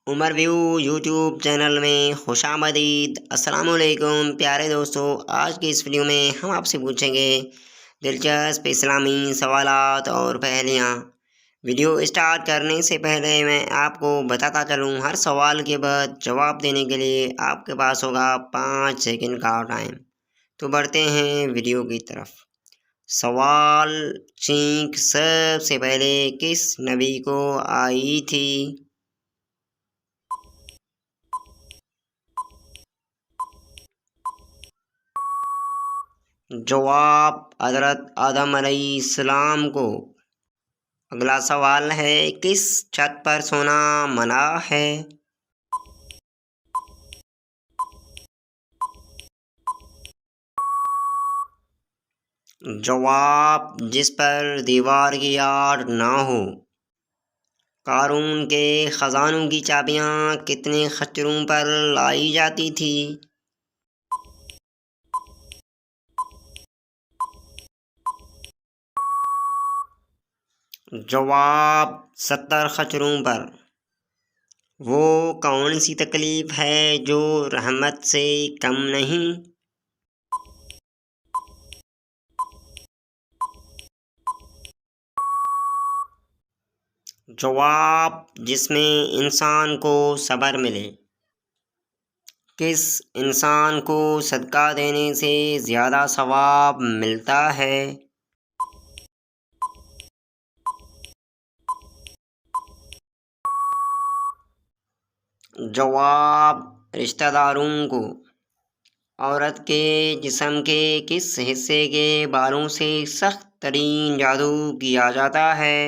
عمر view YouTube channel میں خوش آمدید۔ السلام علیکم پیارے دوستو، آج کی اس ویڈیو میں ہم آپ سے پوچھیں گے دلچسپ اسلامی سوالات اور پہلیاں۔ ویڈیو اسٹارٹ کرنے سے پہلے میں آپ کو بتاتا چلوں، ہر سوال کے بعد جواب دینے کے لیے آپ کے پاس ہوگا 5 سیکنڈ کا ٹائم۔ تو بڑھتے ہیں ویڈیو کی طرف۔ سوال چینک سب سے پہلے کس نبی کو آئی تھی؟ جواب حضرت آدم علیہ السلام کو۔ اگلا سوال ہے، کس چھت پر سونا منع ہے؟ جواب جس پر دیوار کی آڑ نہ ہو۔ قارون کے خزانوں کی چابیاں کتنے خچروں پر لائی جاتی تھی؟ جواب 70 خچروں پر۔ وہ کون سی تکلیف ہے جو رحمت سے کم نہیں؟ جواب جس میں انسان کو صبر ملے۔ کس انسان کو صدقہ دینے سے زیادہ ثواب ملتا ہے؟ جواب رشتہ داروں کو۔ عورت کے جسم کے کس حصے کے بالوں سے سخت ترین جادو کیا جاتا ہے؟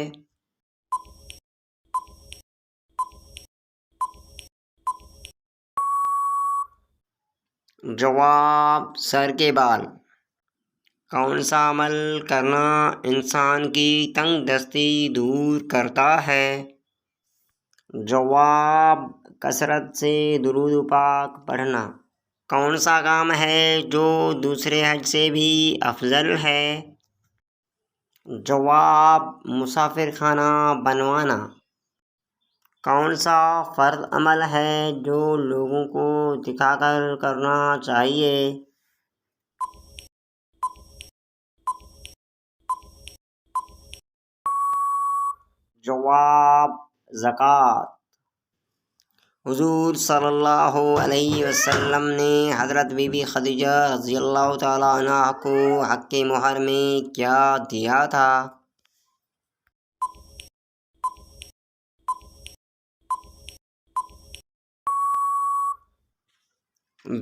جواب سر کے بال۔ کون سا عمل کرنا انسان کی تنگ دستی دور کرتا ہے؟ جواب کثرت سے درود و پاک پڑھنا۔ کون سا کام ہے جو دوسرے حج سے بھی افضل ہے؟ جواب مسافر خانہ بنوانا۔ کون سا فرض عمل ہے جو لوگوں کو دکھا کر کرنا چاہیے؟ جواب زکوٰۃ۔ حضور صلی اللہ علیہ وسلم نے حضرت بی بی خدیجہ رضی اللہ تعالیٰ عنہ کو حق مہر میں کیا دیا تھا؟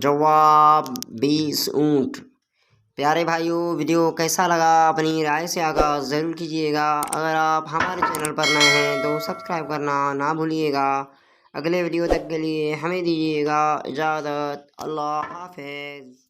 جواب 20 اونٹ۔ پیارے بھائیو، ویڈیو کیسا لگا اپنی رائے سے آغاز ضرور کیجیے گا۔ اگر آپ ہمارے چینل پر نئے ہیں تو سبسکرائب کرنا نہ بھولیے گا۔ اگلے ویڈیو تک کے لیے ہمیں دیجیے گا اجازت۔ اللہ حافظ۔